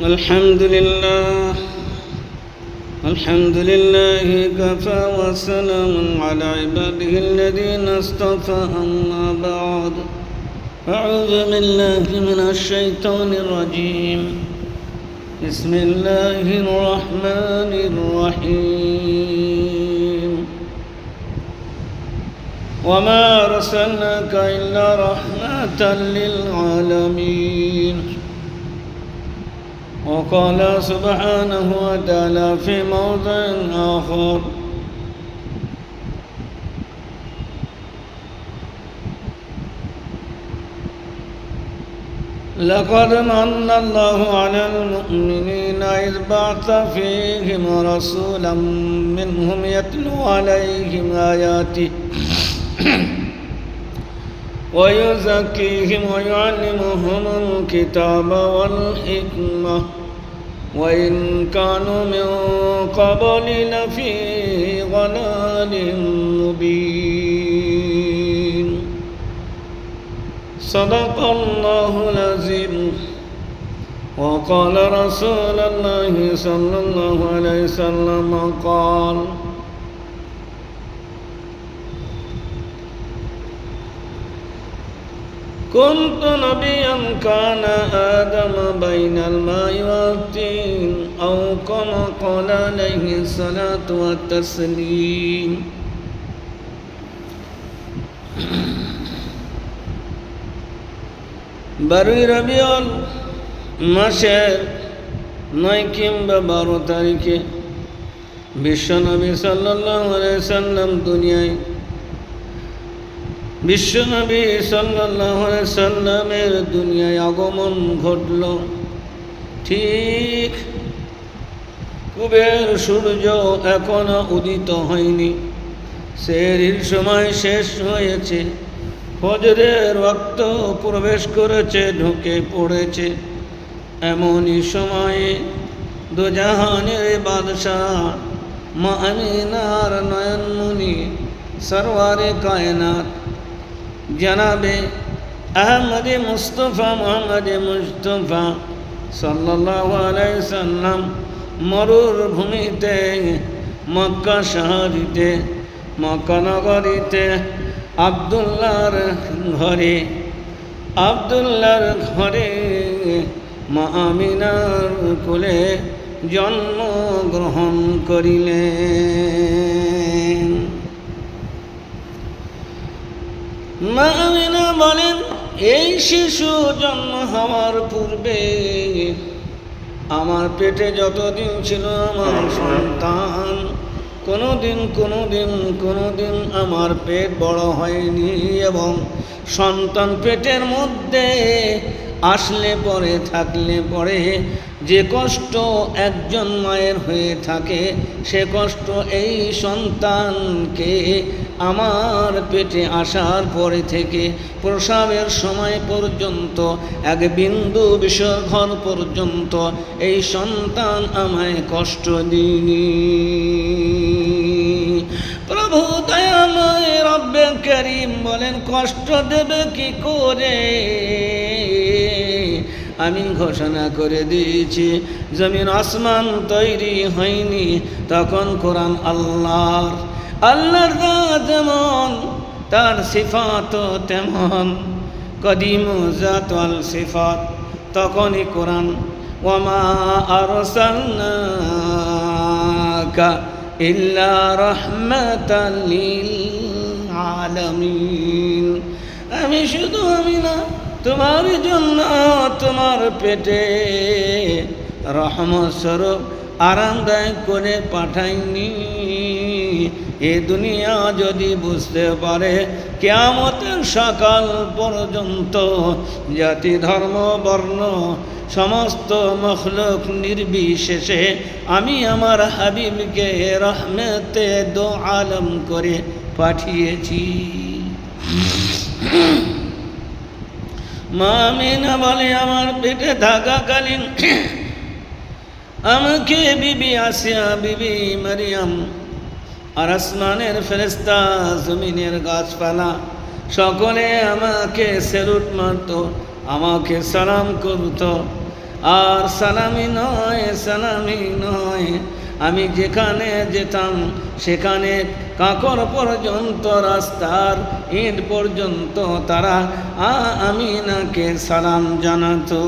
الحمد لله كفى وسلام على عباده الذين اصطفى أما بعد أعوذ بالله من الشيطان الرجيم بسم الله الرحمن الرحيم وما أرسلناك إلا رحمة للعالمين وقال سبحانه وتعالى في موضع آخر لقد من الله على المؤمنين إذ بعث فيهم رسولا منهم يتلو عليهم آياته ويزكيهم ويعلمهم الكتاب والحكمة وإن كانوا من قبل لفي ضلال مبين صدق الله العظيم وقال رسول الله صلى الله عليه وسلم قال كنت نبيا كان آدم بين الماء والطين أو كما قال عليه الصلاة والتسليم বারোই রবিউল মাসের 9 কিংবা 12 তারিখে বিশ্বনবী সাল্লাল্লাহু আলাইহি সাল্লাম দুনিয়ায় বিশ্বনবী সাল্লাল্লাহু আলাইহি সাল্লামের দুনিয়ায় আগমন ঘটল। ঠিক কুবের সূর্য এখনো উদিত হয়নি, সেহরির সময় শেষ হয়েছে, ফজরের ওয়াক্ত প্রবেশ করেছে, ঢুকে পড়েছে। এমনই সময়ে দুজাহানের বাদশাহ মা আমিনার নয়নমণি সরওয়ারে কায়নাত জনাবে আহমদে মুস্তফা মোহাম্মদে মুস্তফা সাল্লাল্লাহু আলাইহি সাল্লাম মরুর ভূমিতে মক্কা শহরিতে মক্কা নগরীতে আব্দুল্লাহর ঘরে মা আমিনার কোলে জন্মগ্রহণ করিলেন। মা আমিনা বলেন, এই শিশু জন্ম হওয়ার পূর্বে আমার পেটে যতদিন ছিল আমার সন্তান, কোনোদিন আমার পেট বড় হয়নি, এবং সন্তান পেটের মধ্যে আসলে পরে থাকলে পরে যে কষ্ট একজন মায়ের হয়ে থাকে, সে কষ্ট এই সন্তানকে আমার পেটে আসার পরে থেকে প্রসবের সময় পর্যন্ত এক বিন্দু বিসর্জন পর্যন্ত এই সন্তান আমায় কষ্ট দিনি। প্রভু দয়াময় রব্বে করিম বলেন, কষ্ট দেবে কি করে? আমি ঘোষণা করে দিয়েছি, জমিন আসমান তৈরি হয়নি তখন কোরআন আল্লাহর যেমন তার সিফাত তেমন, কদিম জাত আল সিফাত, তখনই কোরআন ওয়ামা আরসালনাকা ইল্লা রাহমাতাল লিল আলামিন। আমি শুধু আমি না, তোমার জন্য তোমার পেটে রহমত স্বরূপ আরামদায়ক করে পাঠাইনি। এ দুনিয়া যদি বুঝতে পারে, কিয়ামতের সকাল পর্যন্ত জাতি ধর্ম বর্ণ সমস্ত মখলুক নির্বিশেষে আমি আমার হাবিবকে রহমতে দো আলম করে পাঠিয়েছি। মা আমিনা বলে, আমার পেটে থাকাকালীন আমাকে বিবি আসিয়া, বিবি মারিয়াম আর আসমানের ফেরেশতা, জমিনের গাছপালা সকলে আমাকে স্যালুট মারত, আমাকে সালাম করত। আর সালামি নয়, আমি যেখানে যেতাম সেখানে কাঁকর পর্যন্ত রাস্তার ইট পর্যন্ত তারা আমিনাকে সালাম জানাতো।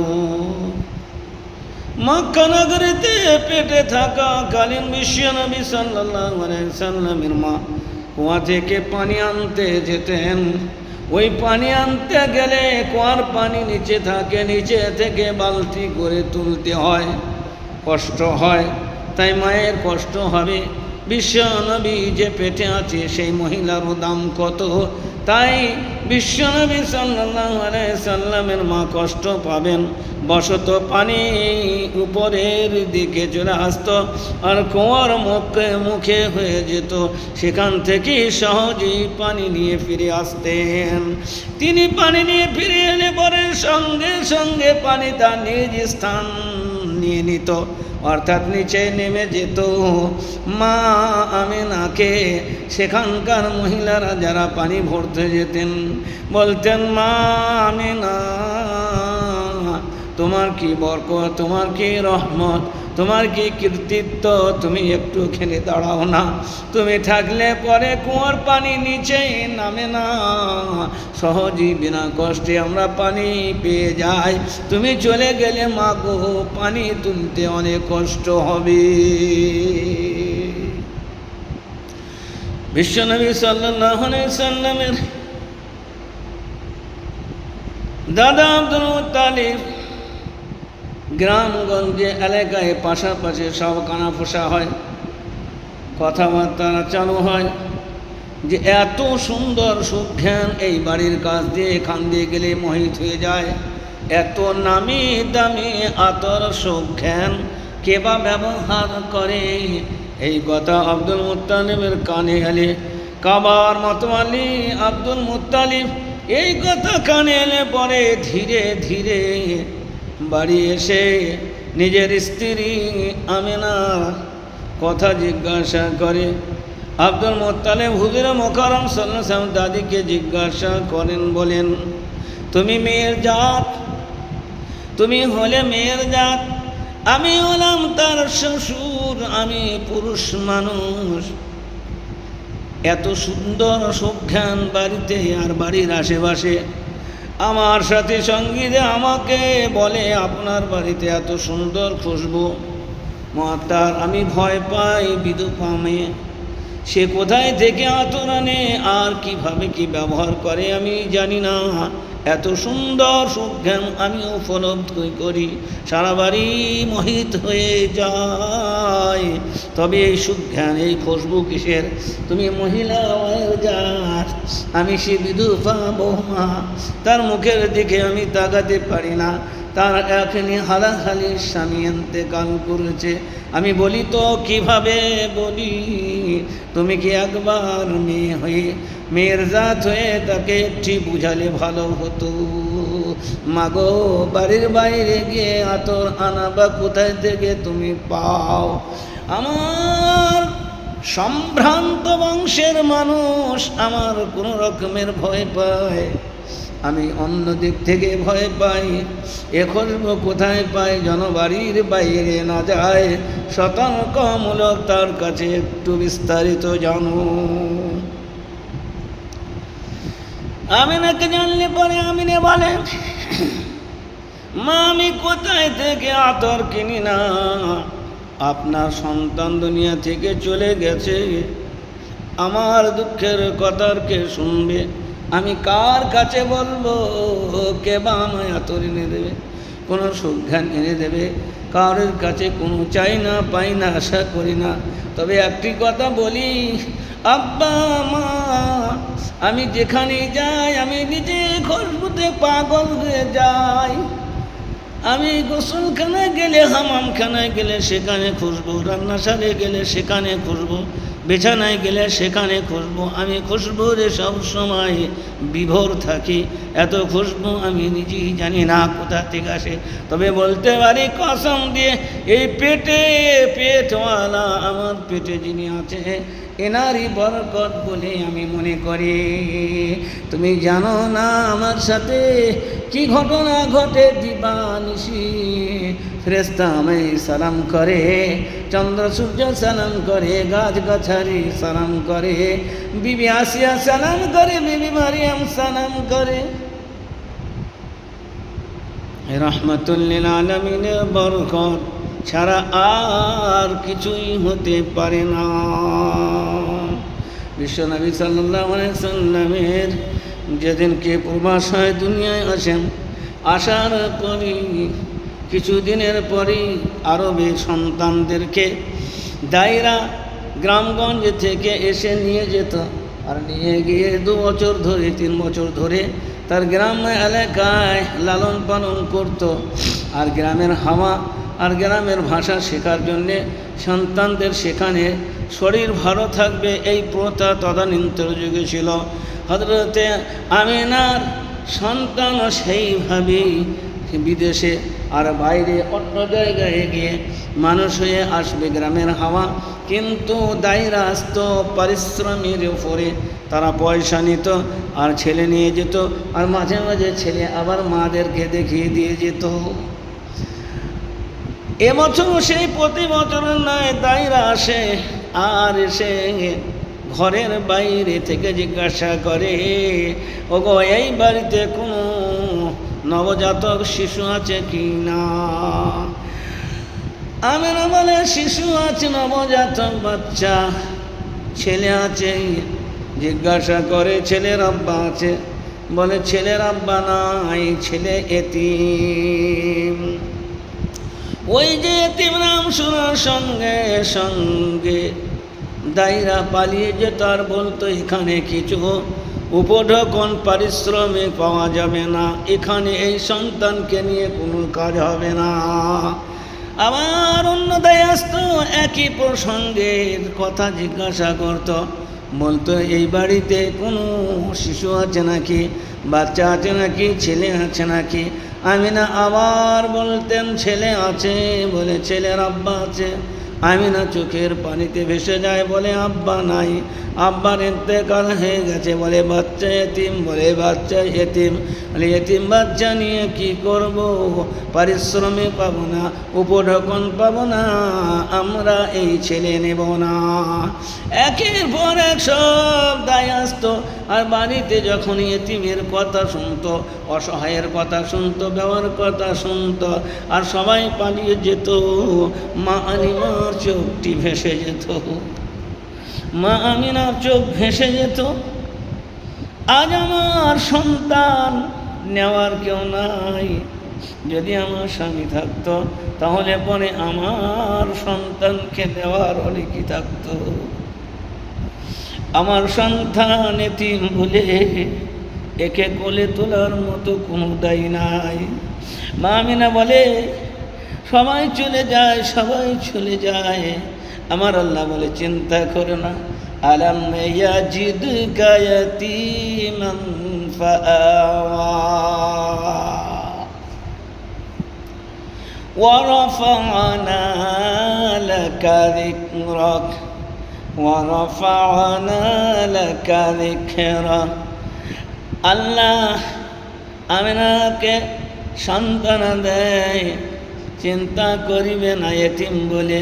মক্কা নগরীতে পেটে থাকা কালীন বিশ্বনবী সাল্লাল্লাহু আলাইহি সাল্লামের মা কুয়া থেকে পানি আনতে যেতেন। ওই পানি আনতে গেলে কুয়ার পানি নিচে থাকে, নিচে থেকে বালতি করে তুলতে হয়, কষ্ট হয়। তাই মায়ের কষ্ট হবে, বিশ্বনবী যে পেটে আছে সেই মহিলারও দাম কত। তাই বিশ্বনবী সাল্লাল্লাহু আলাইহি সাল্লামের মা কষ্ট পাবেন, বশত পানি উপরের দিকে চলে আসতো আর কুয়ার মুখে হয়ে যেত। সেখান থেকে সহজেই পানি নিয়ে ফিরে আসতেন। তিনি পানি নিয়ে ফিরে এলে পরে সঙ্গে সঙ্গে পানি তার নিজ স্থান নিয়ে নিত, অর্থাৎ নিচে নেমে যেত। মা আমিনাকে সেখানকার মহিলারা যারা পানি ভরতে যেতেন বলতেন, মা আমিনা, তোমার কি বরকত, তোমার কি রহমত, তোমার কি কৃতিত্ব, তুমি একটু খেলে দাঁড়াও না। তুমি থাকলে পরে কুয়ার পানি নিচেই নামে না, সহজেই বিনা কষ্টে আমরা পানি পেয়ে যাই। তুমি চলে গেলে মা গো, পানি তুলতে অনেক কষ্ট হবে। বিশ্বনবী সাল্লাল্লাহু আলাইহি সাল্লামের দাদা আব্দুল মুত্তালিব গ্রামগঞ্জে এলাকায় পাশাপাশি সব কানাফোসা হয়, কথাবার্তা চালু হয় যে এত সুন্দর সুঘ্রাণ এই বাড়ির কাছ দিয়ে এখান দিয়ে গেলে মোহিত হয়ে যায়। এত নামি দামি আতর সুঘ্রাণ কে বা ব্যবহার করে, এই কথা আব্দুল মুত্তালিবের কানে এলে কাবার মতওয়ালি আব্দুল মুত্তালিব এই কথা কানে এলে পরে ধীরে ধীরে বাড়ি এসে নিজের স্ত্রী আমিনা কথা জিজ্ঞাসা করে। আব্দুল মুত্তালিব হুজুর মুকাররম সাল্লাল্লাহু আলাইহি ওয়াসাল্লাম দাদিকে জিজ্ঞাসা করেন, বলেন, তুমি মেয়ের জাত, তুমি হলে মেয়ের জাত, আমি হলাম তার শ্বশুর, আমি পুরুষ মানুষ। এত সুন্দর সুঘ্রাণ বাড়িতে আর বাড়ির আশেপাশে আমার সাথে সঙ্গীতে আমাকে বলে আপনার বাড়িতে এত সুন্দর খুশবু। মহাত্মার আমি ভয় পাই বিধবা মেয়ে, সে কোথায় থেকে আতর আনে আর কিভাবে কি ব্যবহার করে আমি জানি না। এত সুন্দর সুঘ্রাণ আমি উপলব্ধি করি, সারা বাড়ি মোহিত হয়ে যায়। তবে এই সুঘ্রাণ এই খুশবু কিসের? তুমি মহিলা জাত, আমি সে বিধবা বৌমা, তার মুখের দিকে আমি তাকাতে পারি না। তার এখনই হালাহালি স্বামী ইন্তেকাল করেছে। আমি বলি তো কিভাবে বলি, তুমি কি একবার মেয়ে হয়ে মেয়ের জাত হয়ে তাকে একটি বুঝালে ভালো হতো। মাগো, বাড়ির বাইরে গিয়ে আতর আনা বা কোথায় থেকে তুমি পাও? আমার সম্ভ্রান্ত বংশের মানুষ আমার কোনো রকমের ভয় পায়, আমি অন্য দিক থেকে ভয় পাই। এ খুশবু কোথায় পাই যেন বাড়ির বাইরে না যায়, সতর্কমূলক তার কাছে একটু বিস্তারিত জানো। আমিনাকে জানলে পরে আমিনে বলে, মা আমি কোথায় থেকে আতর কিনি না, আপনার সন্তান দুনিয়া থেকে চলে গেছে, আমার দুঃখের কথার কে শুনবে? আমি কার কাছে বলবো? কে বা আমায় আতর এনে দেবে, কোনো সুঘ্রাণ এনে দেবে? কারোর কাছে কোনো চাই না, পাই না, আশা করি না। তবে একটি কথা বলি, আব্বা মা, আমি যেখানে যাই আমি নিজে খুশবুতে পাগল হয়ে যাই। আমি গোসলখানায় গেলে, হামামখানায় গেলে সেখানে খুশবু, রান্নাশালে গেলে সেখানে খুশবু, বিছানায় গেলে সেখানে খুশবু। আমি খুশবুরে সবসময় বিভোর থাকি। এত খুশবু আমি নিজেই জানি না কোথা থেকে আসে। তবে বলতে পারি কসম দিয়ে, এই পেটওয়ালা আমার পেটে যিনি আছে এনারই বরকত বলে আমি মনে করি। তুমি জানো না আমার সাথে কি ঘটনা ঘটে দিবানিশি। ফেরেশতা আমায় সালাম করে, চন্দ্র সূর্য সালাম করে, গাছ গাছারি সালাম করে, বিবি আসিয়া সালাম করে, বিবি মারিয়াম সালাম করে। রাহমাতুল লিল আলামিনের বরকত ছাড়া আর কিছুই হতে পারে না। বিশ্বনবী সাল্লাল্লাহু আলাইহি সাল্লামের যেদিনকে প্রবাস হয় দুনিয়ায় আসেন, আসার পরই কিছুদিনের পরই আরবের সন্তানদেরকে দায়রা গ্রামগঞ্জ থেকে এসে নিয়ে যেত, আর নিয়ে গিয়ে 2 বছর ধরে 3 বছর ধরে তার গ্রাম এলাকায় লালন পালন করত। আর গ্রামের হাওয়া আর গ্রামের ভাষা শেখার জন্যে সন্তানদের সেখানে শরীর ভালো থাকবে এই প্রথা তদানীন্তন যুগে ছিল। হযরতে আমিনার সন্তান সেইভাবেই বিদেশে আর বাইরে অন্য জায়গায় গিয়ে মানুষ হয়ে আসবে গ্রামের হাওয়া, কিন্তু দায়রা আসত পারিশ্রমের উপরে। তারা পয়সা নিত আর ছেলে নিয়ে যেত, আর মাঝে মাঝে ছেলে আবার মাদেরকে দেখিয়ে দিয়ে যেত। এবছর সেই প্রতি বছরের নয় দায়রা আসে, আর এসে ঘরের বাইরে থেকে জিজ্ঞাসা করে, ওগো এই বাড়িতে কোনো নবজাতক শিশু আছে কি না? আমিনা বলে শিশু আছে, নবজাতক বাচ্চা ছেলে আছে। জিজ্ঞাসা করে ছেলের আব্বা আছে? বলে ছেলের আব্বা নাই, ছেলে এতিম। ওই যে এতিম নাম শোনার সঙ্গে সঙ্গে দায়রা পালিয়ে যেত আর বলতো এখানে কিছু উপঢৌকন পারিশ্রমিক পাওয়া যাবে না, এখানে এই সন্তানকে নিয়ে কোনো কাজ হবে না। আবার অন্য দায় আসতো, একই প্রসঙ্গের কথা জিজ্ঞাসা করত, বলতো এই বাড়িতে কোনো শিশু আছে নাকি, বাচ্চা আছে নাকি, ছেলে আছে নাকি? আমিনা আবার বলতেন ছেলে আছে, বলে ছেলের আব্বা আছে। আমিনা চোখের পানিতে ভেসে যায়, বলে আব্বা নাই, আব্বার ইন্তেকাল হয়ে গেছে। বলে বাচ্চা এতিম, বলে বাচ্চা এতিম। বলে এতিম বাচ্চা নিয়ে কি করব? পারিশ্রমিক পাবো না, উপঢৌকন পাবো না, আমরা এই ছেলে নেব না। একের পর এক সব দায় আসতো। আর বাড়িতে যখন এতিমের কথা শুনতো, অসহায়ের কথা শুনতো, ব্যবহার কথা শুনতো, আর সবাই পালিয়ে যেত। মা আলিমার চোখটি ভেসে যেত, মা আমিনার চোখ ভেসে যেত। আজ আমার সন্তান নেওয়ার কেউ নাই, যদি আমার স্বামী থাকতো তাহলে পরে আমার সন্তানকে নেওয়ার অনেকই থাকতো। আমার সন্তান এতিম বলে একে কোলে তোলার মতো কোনো দায়ী নাই। মা আমিনা বলে সবাই চলে যায়, সবাই চলে যায়, আমার আল্লাহ বলে চিন্তা করো না। আলাম ইয়াজিদকা ইয়াতীমান ফাআওয়া ওয়া রাফা'না লাকা যিকরাক ওয়া রাফা'না লাকা যিকরাক। আল্লাহ আমিনাকে সন্তান দেয়, চিন্তা করিবে না এতিম বলে।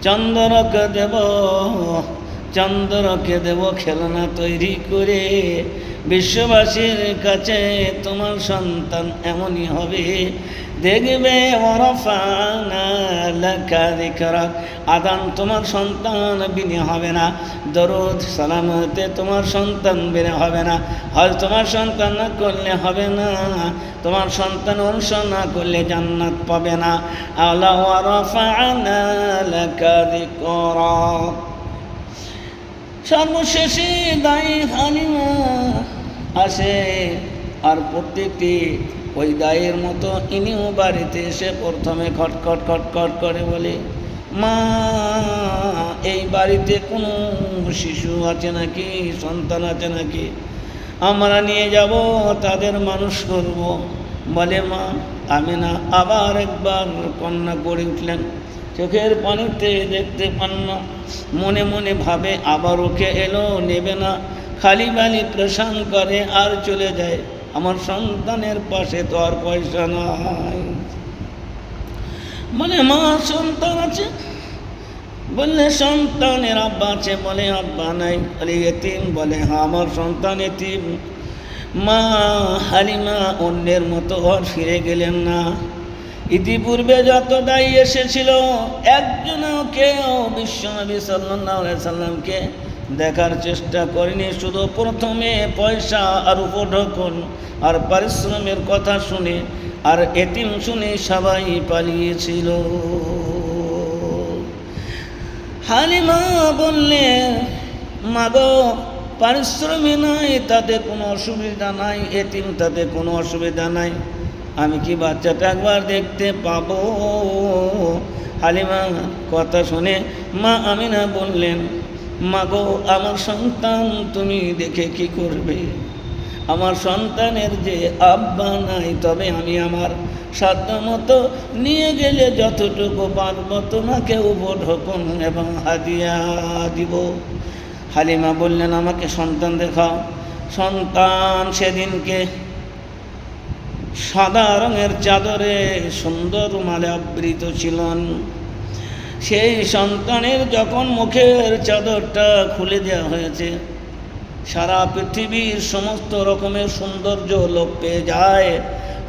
চন্দ্রকে দেব, চন্দ্রকে দেব খেলনা তৈরি করে। বিশ্ববাসীর কাছে তোমার সন্তান এমনই হবে, দেখবে ওয়ারাফা'না লাকা যিকরাক। আদান তোমার সন্তান বিনে হবে না, দরুদ সালামতে তোমার সন্তান বিনে হবে না, হজ তোমার সন্তান না করলে হবে না, তোমার সন্তান অনুসরণ না করলে জান্নাত পাবে না। আলা ওয়ারাফা'না লাকা যিকরাক। সর্বশেষে দায়ী হালিমা আসে, আর প্রত্যেকটি ওই দায়ের মতো ইনিও বাড়িতে এসে প্রথমে খটখট খটখট করে বলে, মা এই বাড়িতে কোনো শিশু আছে নাকি, সন্তান আছে নাকি? আমরা নিয়ে যাব, তাদের মানুষ করব। বলে মা আমিনা আবার একবার কন্যা করে উঠলেন, চোখের পানিতে দেখতে পান না, মনে মনে ভাবে আবার ওকে এলো, নেবে না, খালি বালি প্রশান করে আর চলে যায়। আমার সন্তানের পাশে তো আর পয়সা নাই। বলে মা সন্তান আছে? বললে সন্তানের আব্বা আছে? বলে আব্বা নাই। বলে এতিম? বলে হ্যাঁ আমার সন্তান এতিম। মা হালিমা অন্যের মতো আর ফিরে গেলেন না। ইতিপূর্বে যত দায়ী এসেছিল একজনও কেউ বিশ্বনবী সাল্লাল্লাহু আলাইহি সাল্লামকে দেখার চেষ্টা করেনি। শুধু প্রথমে পয়সা আর উপঢৌকন আর পারিশ্রমের কথা শুনে আর এতিম শুনে সবাই পালিয়েছিল। হালিমা বললেন মাগো পারিশ্রমিক নাই তাতে কোনো অসুবিধা নাই, এতিম তাতে কোনো অসুবিধা নাই, আমি কি বাচ্চাটা একবার দেখতে পাবো? হালিমা কথা শুনে মা আমিনা বললেন মাগো আমার সন্তান তুমি দেখে কি করবে? আমার সন্তানের যে আব্বা নাই, তবে আমি আমার সাধ্য মতো নিয়ে গেলে যতটুকু পারবো তোমাকে উপঢৌকন এবং হাদিয়া দিব। হালিমা বললেন আমাকে সন্তান দেখাও। সন্তান সেদিনকে সাদা রঙের চাদরে সুন্দর রুমালে আবৃত ছিলেন। সেই সন্তানের যখন মুখের চাদরটা খুলে দেওয়া হয়েছে, সারা পৃথিবীর সমস্ত রকমের সৌন্দর্য লোপ পেয়ে যায়,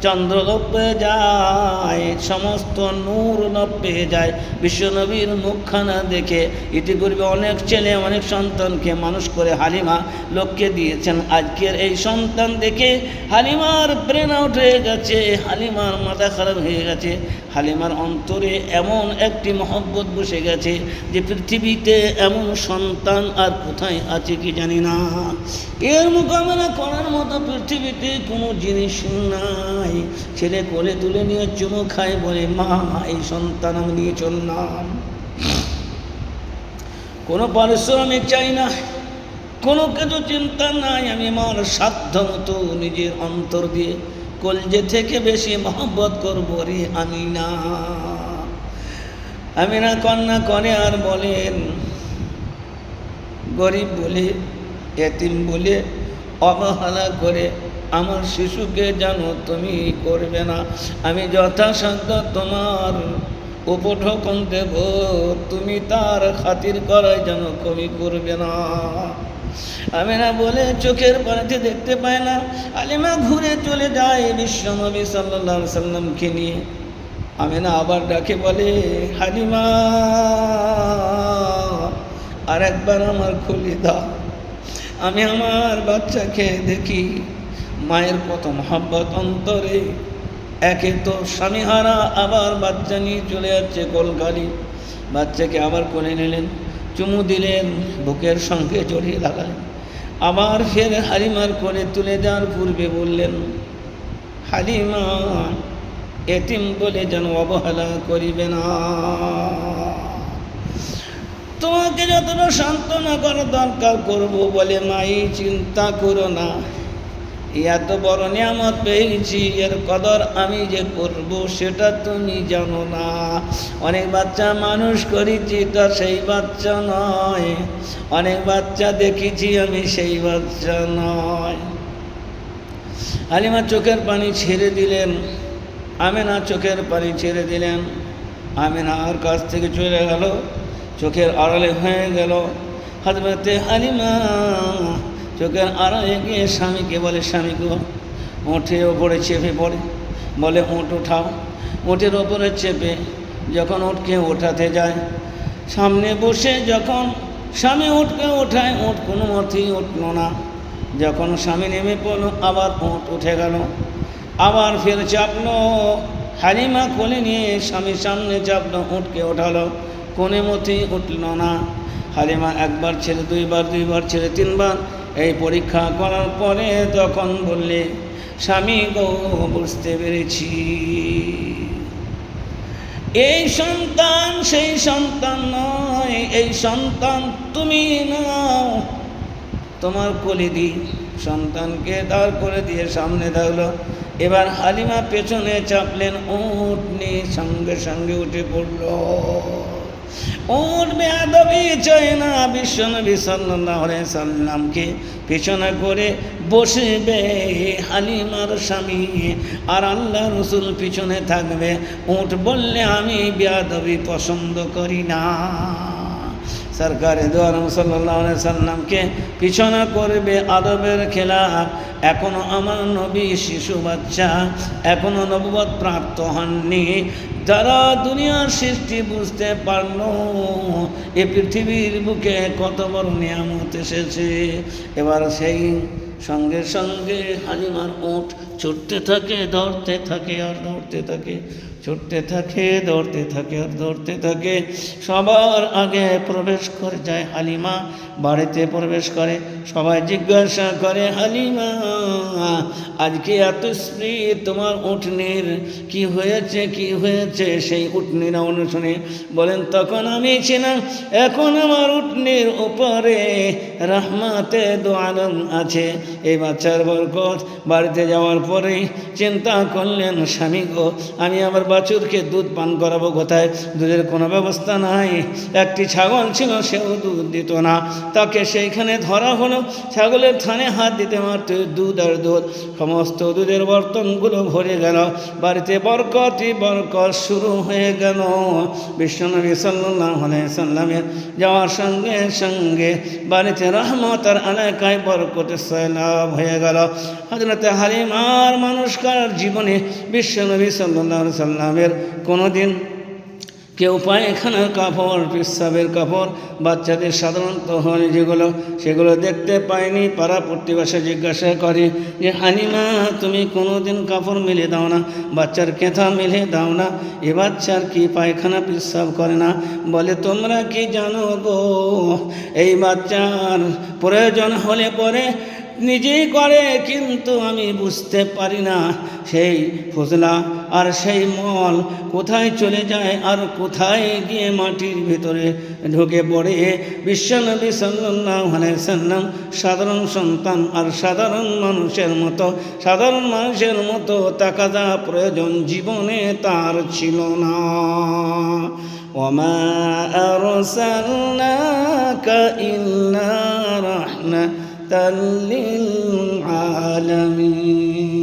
চন্দ্র লোপ পেয়ে যায়, সমস্ত নূর লোপ পেয়ে যায় বিশ্বনবীর মুখখানা দেখে। ইতিপূর্বে অনেক ছেলে অনেক সন্তানকে মানুষ করে হালিমা লোককে দিয়েছেন। আজকের এই সন্তান দেখে হালিমার প্রেম উঠে গেছে, হালিমার মাথা খারাপ হয়ে গেছে। হালিমার অন্তরে এমন একটি মহব্বত বসে গেছে যে পৃথিবীতে এমন সন্তান আর কোথায় আছে কি জানি না। এর মোকাবেলা করার মতো পৃথিবীতে কোনো জিনিস নাই। ছেলে কোলে তুলে নিয়ে চুমু খায়, বলে মা এই সন্তান আমি নিয়ে চললাম। কোনো পারিশ্রমিক চাই না, কোনো কিছু চিন্তা নাই, আমি আমার সাধ্য মতো নিজের অন্তর দিয়ে কলজে থেকে বেশি মহব্বত করবো রে আমিনা। আমিনা কন্যা করে আর বলেন গরিব বলে এতিম বলে অবহেলা করে আমার শিশুকে জানো তুমি করবে না। আমি যথাসাধ্য তোমার উপঢৌকন দেব, তুমি তার খাতির করাই যেন কমি করবে না। আমিনা বলে চোখের পানিতে দেখতে পায় না। হালিমা ঘুরে চলে যায় বিশ্বনবী সাল্লাল্লাহু আলাইহি সাল্লামকে নিয়ে। আমিনা আবার ডাকে বলে হালিমা আর একবার আমার খুলি দাও, আমি আমার বাচ্চাকে দেখি। মায়ের কত মহব্বত অন্তরে। একে তো স্বামীহারা, আবার বাচ্চা নিয়ে চলে যাচ্ছে কোলখালি। বাচ্চাকে আবার কোলে নিলেন, চুমু দিলেন, বুকের সঙ্গে জড়িয়ে লাগালেন। আবার ফের হালিমার কোলে তুলে দেওয়ার পূর্বে বললেন হালিমা এতিম বলে যেন অবহেলা করিবে না। তোমাকে যতটা সান্ত্বনা করার দরকার করবো বলে মাই চিন্তা করো না, এত বড় নিয়ামত পেয়েছি, এর কদর আমি যে করব সেটা তুমি জানো না। অনেক বাচ্চা মানুষ করেছি, তা সেই বাচ্চা নয়। অনেক বাচ্চা দেখেছি আমি, সেই বাচ্চা নয়। হালিমা চোখের পানি ছেড়ে দিলেন, আমিনা চোখের পানি ছেড়ে দিলেন। আমিনার কাছ থেকে চলে গেল, চোখের আড়ালে হয়ে গেল। হযরতে হালিমা চোখের আড়ালে গিয়ে স্বামীকে বলে স্বামী গো, উঠে ওপরে চেপে পড়ে, বলে উঠ উঠাও। উঠের ওপরে চেপে যখন উঠকে ওঠাতে যায়, সামনে বসে যখন স্বামী উঠকে ওঠায়, উঠ কোনো মতেই উঠল না। যখন স্বামী নেমে পড়লো, আবার উঠ উঠে গেল, আবার ফের চাপলো। হালিমা কোলে নিয়ে স্বামী সামনে চাপলো, উঠকে ওঠালো, কোনো মতেই উঠল না। হালিমা একবার ছেড়ে দুইবার, দুইবার ছেড়ে তিনবার এই পরীক্ষা করার পরে তখন বললে স্বামী গো বুঝতে পেরেছি, এই সন্তান সেই সন্তান নয়, এই সন্তান তুমি নাও। তোমার কোলে দি সন্তানকে দাঁড় করে দিয়ে সামনে দাঁড়ালো। এবার হালিমা পেছনে চাপলেন, উঠ নিয়ে সঙ্গে সঙ্গে উঠে পড়ল। উট বেয়াদবি চায় না, বিশ্বনবী সাল্লাল্লাহু আলাইহি সাল্লামকে পেছনে করে বসবে হালিমার স্বামী, আর আল্লাহ রসুল পিছনে থাকবে। উট বললে আমি বেয়াদবি পছন্দ করি না। সরকারে দো আলম সাল্লাল্লাহু আলাইহি সাল্লামকে পিছনে করবে আদবের খেলাফ। এখনো আমার নবী শিশু বাচ্চা, এখনো নবুয়ত প্রাপ্ত হননি। যারা দুনিয়ার সৃষ্টি বুঝতে পারল এ পৃথিবীর বুকে কত বড় নিয়ামত এসেছে, এবার সেই সঙ্গে সঙ্গে হালিমার উট ছুটতে থাকে, দৌড়তে থাকে আর দৌড়তে থাকে, ছুটতে থাকে, দৌড়তে থাকে আর দৌড়তে থাকে। সবার আগে প্রবেশ করে যায় হালিমা, বাড়িতে প্রবেশ করে। সবাই জিজ্ঞাসা করে, হালিমা আজকে এত স্পিড তোমার উটনির, কি হয়েছে কি হয়েছে? সেই উটনিরা অনুশুনে বলেন, তখন আমি ছিলাম, এখন আমার উটনির উপরে রহমাতে দো আলম আছে। এই বাচ্চার বরকত। বাড়িতে যাওয়ার পরেই চিন্তা করলেন, স্বামী গো, আমি আমার বাছুরকে দুধ পান করাবো কোথায়? দুধের কোনো ব্যবস্থা নাই। একটি ছাগল ছিল, সেও দুধ দিত না, তাকে সেইখানে ধরা হলো। ছাগলের থানে হাত দিতে মারতে দুধ আর দুধ, সমস্ত দুধের বর্তনগুলো ভরে গেল। বাড়িতে বরকতই বরকত শুরু হয়ে গেল। বিশ্বনবী সাল্লাল্লাহু আলাইহি সাল্লামের যাওয়ার সঙ্গে সঙ্গে বাড়িতে রহমত আর এলাকায় বরকতের সয়লাব হয়ে গেল। হযরতে হালিমার মানুষকার জীবনে বিশ্বনবী সাল্লাল্লাহু আলাইহি সাল্লামের কোনোদিন কেউ পায়খানার কাপড়, পেশাবের কাপড় বাচ্চাদের সাধারণত হয় যেগুলো, সেগুলো দেখতে পায়নি। পাড়া প্রতিবেশী জিজ্ঞাসা করে যে, হালিমা তুমি কোনোদিন কাপড় মেলে দাও না, বাচ্চার কেঁথা মেলে দাও না, এ বাচ্চার কি পায়খানা পেশাব করে না? বলে, তোমরা কি জানো গো, এই বাচ্চার প্রয়োজন হলে পরে নিজেই করে, কিন্তু আমি বুঝতে পারি না সেই ফজলা আর সেই মল কোথায় চলে যায় আর কোথায় গিয়ে মাটির ভিতরে ঢুকে পড়ে। বিশ্বনবী সাল্লাল্লাহু আলাইহি সাল্লাম সাধারণ সন্তান, আর সাধারণ মানুষের মতো তাকাদা প্রয়োজন জীবনে তার ছিল না। ওমা আরসালনাকা ইল্লা রাহমাতাল লিল আলামিন।